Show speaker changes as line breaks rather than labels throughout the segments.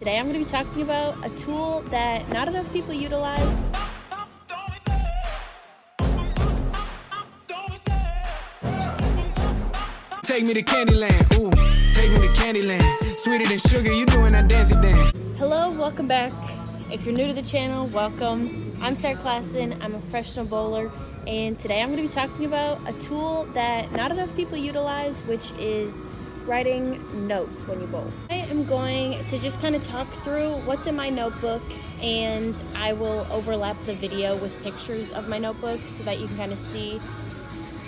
Today I'm going to be talking about a tool that not enough people utilize.
Take me to Candyland, ooh, take me to Candyland. Sweeter than sugar, you doing that dancey dance.
Hello, welcome back. If you're new to the channel, welcome. I'm Sarah Klassen, I'm a professional bowler, and today I'm going to be talking about a tool that not enough people utilize, which is writing notes when you bowl. I am going to just kind of talk through what's in my notebook, and I will overlap the video with pictures of my notebook so that you can kind of see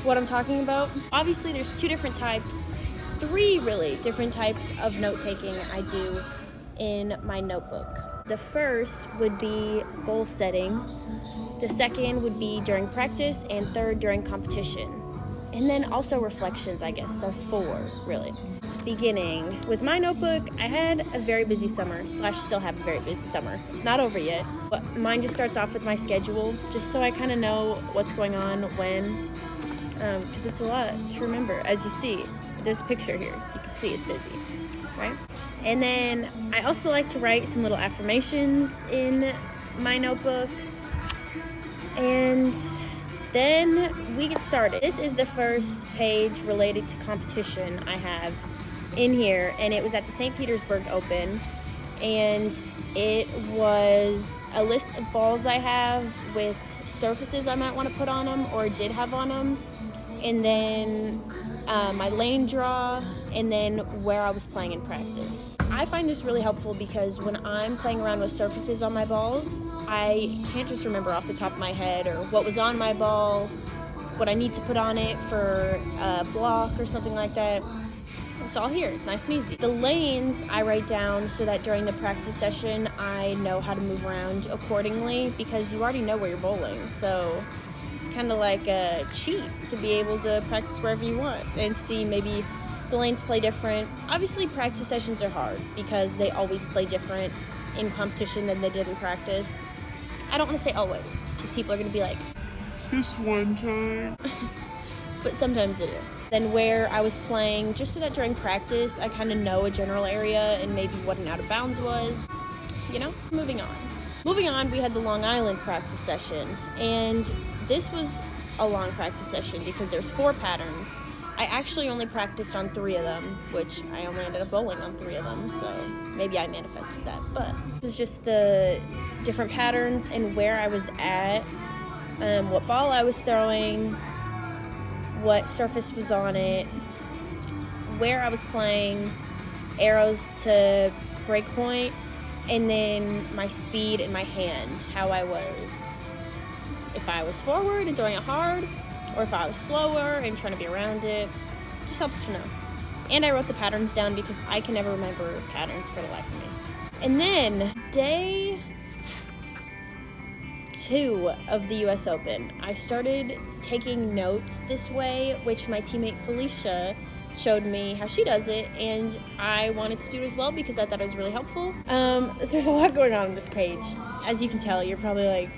what I'm talking about. Obviously there's three really different types of note-taking I do in my notebook. The first would be goal setting, the second would be during practice, and third during competition. And then also reflections, I guess, so 4 really. Beginning with my notebook, I had a very busy summer, still have a very busy summer. It's not over yet, but mine just starts off with my schedule, just so I kind of know what's going on when, because it's a lot to remember. As you see, there's a picture here. You can see it's busy, right? And then I also like to write some little affirmations in my notebook. And then we get started. This is the first page related to competition I have in here, and it was at the St. Petersburg Open, and it was a list of balls I have with surfaces I might want to put on them or did have on them, and then my lane draw, and then where I was playing in practice. I find this really helpful because when I'm playing around with surfaces on my balls, I can't just remember off the top of my head or what was on my ball, what I need to put on it for a block or something like that. It's all here. It's nice and easy. The lanes I write down so that during the practice session I know how to move around accordingly, because you already know where you're bowling, so it's kind of like a cheat to be able to practice wherever you want and see maybe the lanes play different. Obviously practice sessions are hard because they always play different in competition than they did in practice. I don't want to say always, because people are going to be like,
this one time.
but sometimes they do. Then where I was playing, just so that during practice I kind of know a general area and maybe what an out of bounds was, you know? Moving on, we had the Long Island practice session, and this was a long practice session because there's 4 patterns. I actually only practiced on 3 of them, which I only ended up bowling on 3 of them, so maybe I manifested that. But it was just the different patterns and where I was at, what ball I was throwing, what surface was on it, where I was playing, arrows to break point, and then my speed and my hand, how I was. If I was forward and throwing it hard, or if I was slower and trying to be around it. Just helps to know. And I wrote the patterns down because I can never remember patterns for the life of me. And then day 2 of the US Open, I started taking notes this way, which my teammate Felicia showed me how she does it, and I wanted to do it as well because I thought it was really helpful. There's a lot going on this page. As you can tell, you're probably like,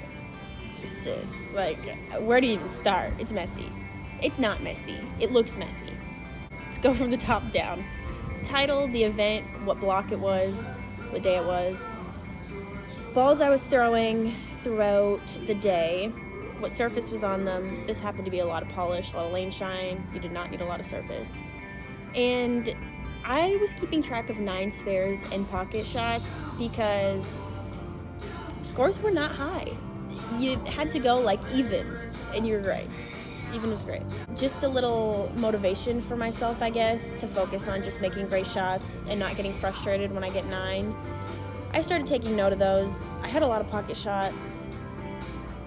sis, like, where do you even start? It's messy. It's not messy. It looks messy. Let's go from the top down. Title, the event, what block it was, what day it was, balls I was throwing throughout the day, what surface was on them. This happened to be a lot of polish, a lot of lane shine. You did not need a lot of surface. And I was keeping track of 9 spares and pocket shots because scores were not high. You had to go like even, and you were great. Even was great. Just a little motivation for myself, I guess, to focus on just making great shots and not getting frustrated when I get 9. I started taking note of those. I had a lot of pocket shots,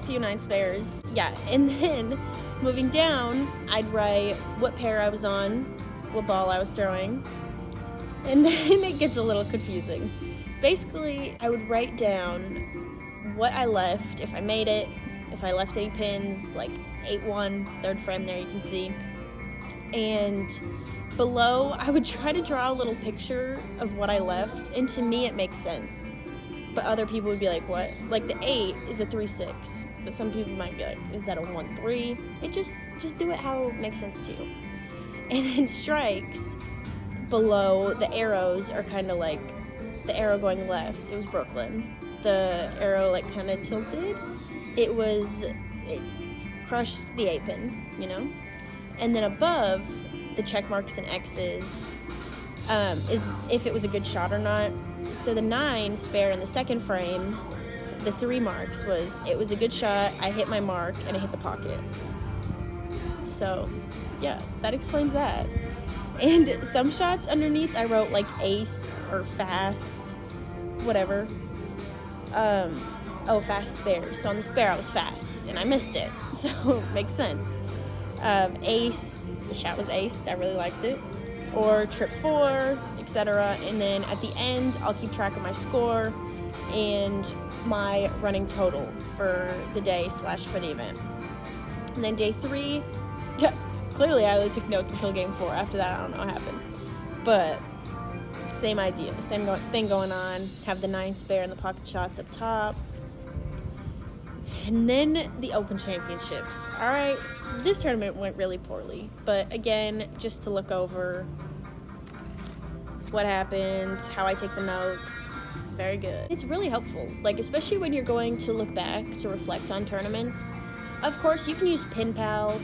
a few 9 spares. Yeah, and then moving down, I'd write what pair I was on, what ball I was throwing, and then it gets a little confusing. Basically, I would write down what I left, if I made it, if I left any pins, like 8-1, third frame there you can see. And below, I would try to draw a little picture of what I left, and to me it makes sense. But other people would be like, what? Like the 8 is a 3-6, but some people might be like, is that a 1-3? It just do it how it makes sense to you. And then strikes, below the arrows are kind of like the arrow going left, it was Brooklyn. The arrow like kind of tilted. It crushed the 8-pin, you know? And then above the check marks and X's is if it was a good shot or not. So the 9 spare in the second frame, the 3 marks was it was a good shot, I hit my mark, and I hit the pocket. So yeah, that explains that. And some shots underneath I wrote like ace or fast, whatever. Fast spare. So on the spare I was fast and I missed it. So makes sense. Ace, the shot was aced, I really liked it. Or trip 4, etc. And then at the end I'll keep track of my score and my running total for the day / for the event. And then day 3, clearly I only took notes until game 4. After that I don't know what happened. But same idea, same thing going on. Have the 9 spare and the pocket shots up top. And then the Open Championships. Alright, this tournament went really poorly. But again, just to look over what happened, how I take the notes, very good. It's really helpful, like especially when you're going to look back to reflect on tournaments. Of course, you can use PinPal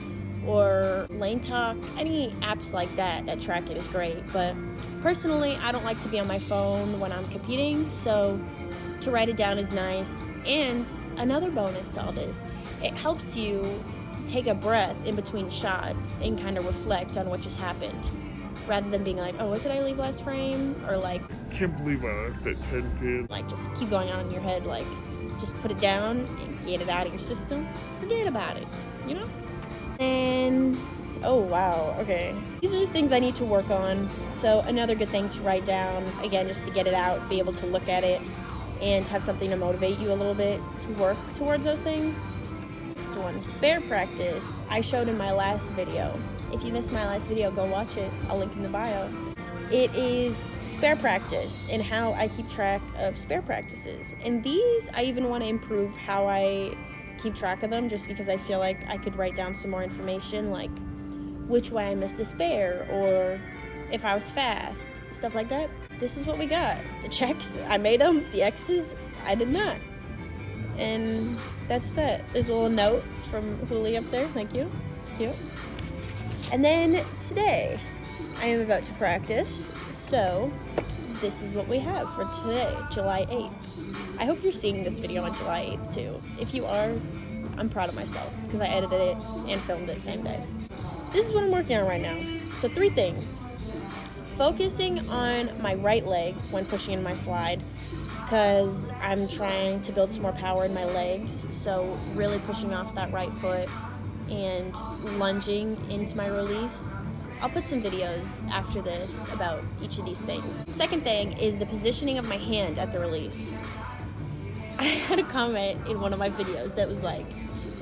or Lane Talk, any apps like that track it is great. But personally, I don't like to be on my phone when I'm competing, so to write it down is nice. And another bonus to all this, it helps you take a breath in between shots and kind of reflect on what just happened, rather than being like, oh, what did I leave last frame? Or like,
Can't believe I left that 10-pin.
like just keep going on in your head, like just put it down and get it out of your system. Forget about it, you know? And oh wow, okay. These are just things I need to work on. So another good thing to write down, again, just to get it out, be able to look at it, and have something to motivate you a little bit to work towards those things. Next one, spare practice. I showed in my last video. If you missed my last video, go watch it. I'll link in the bio. It is spare practice and how I keep track of spare practices. And these, I even want to improve how I keep track of them, just because I feel like I could write down some more information, like which way I missed a spare, or if I was fast, stuff like that. This is what we got. The checks, I made them. The X's, I did not. And that's that. There's a little note from Huli up there. Thank you. It's cute. And then today, I am about to practice. So this is what we have for today, July 8th. I hope you're seeing this video on July 8th too. If you are, I'm proud of myself because I edited it and filmed it the same day. This is what I'm working on right now. So 3 things. Focusing on my right leg when pushing in my slide, because I'm trying to build some more power in my legs. So really pushing off that right foot and lunging into my release. I'll put some videos after this about each of these things. Second thing is the positioning of my hand at the release. I had a comment in one of my videos that was like,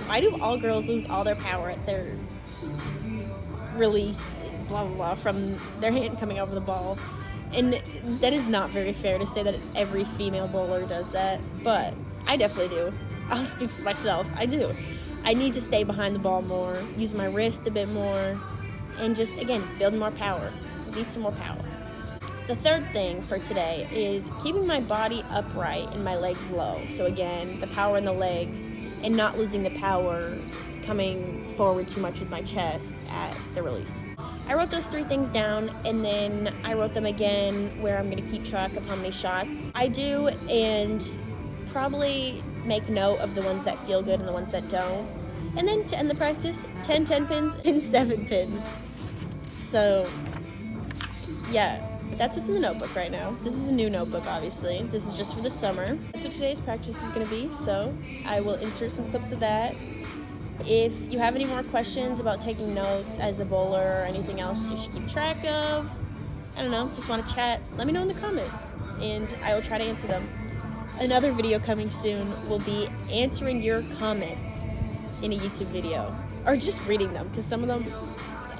why do all girls lose all their power at their release, blah blah blah, from their hand coming over the ball? And that is not very fair to say that every female bowler does that, but I definitely do. I'll speak for myself. I do. I need to stay behind the ball more, use my wrist a bit more, and just, again, build more power. I need some more power. The third thing for today is keeping my body upright and my legs low. So again, the power in the legs and not losing the power coming forward too much with my chest at the release. I wrote those 3 things down, and then I wrote them again where I'm going to keep track of how many shots I do, and probably make note of the ones that feel good and the ones that don't. And then to end the practice, 10 10-pins and 7 pins. So yeah, that's what's in the notebook right now. This is a new notebook, obviously. This is just for the summer. That's what today's practice is going to be, so I will insert some clips of that. If you have any more questions about taking notes as a bowler or anything else you should keep track of, I don't know, just want to chat, let me know in the comments, and I will try to answer them. Another video coming soon will be answering your comments in a YouTube video, or just reading them, because some of them,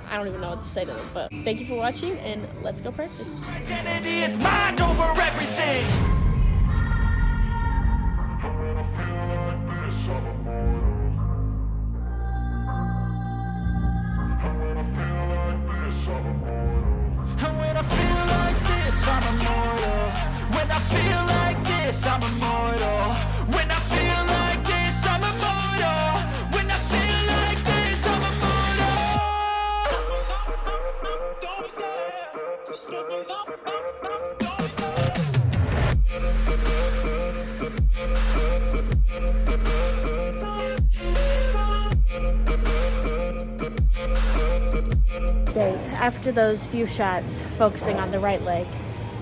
I don't even know what to say to them. But thank you for watching, and let's go practice.
Identity, it's mind over everything. And when I feel like this, I'm immortal. When I I'm immortal. When I feel like this, I'm immortal. When I feel like this, I'm immortal. Don't stop, just don't stop.
After those few shots, focusing on the right leg,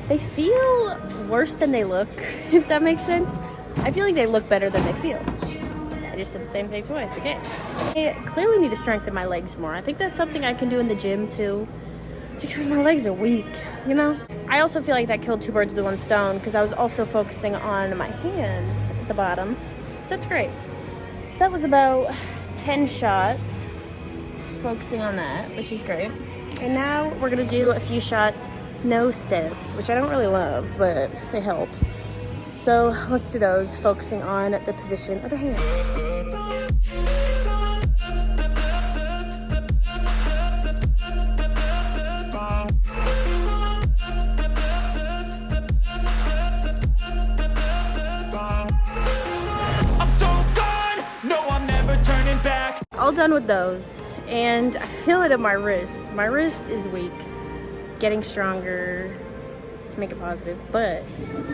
they feel worse than they look, if that makes sense. I feel like they look better than they feel. I just said the same thing twice again. I clearly need to strengthen my legs more. I think that's something I can do in the gym too, just because my legs are weak, you know? I also feel like that killed two birds with one stone because I was also focusing on my hand at the bottom. So that's great. So that was about 10 shots, focusing on that, which is great. And now we're gonna do a few shots, no steps, which I don't really love, but they help. So let's do those, focusing on the position of the hand.
I'm so gone, no, I'm never turning back.
All done with those. And I feel it in my wrist. My wrist is weak. Getting stronger to make it positive. But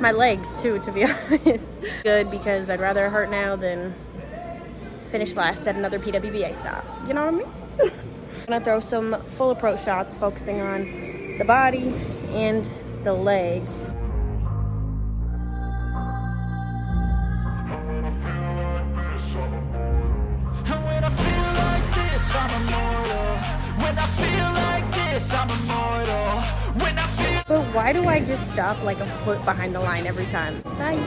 my legs too, to be honest. Good, because I'd rather hurt now than finish last at another PWBA stop. You know what I mean? I'm gonna throw some full approach shots, focusing on the body and the legs.
I'm immortal. When I feel like this, I'm immortal. When I feel.
But why do I just stop like a foot behind the line every time? Bye.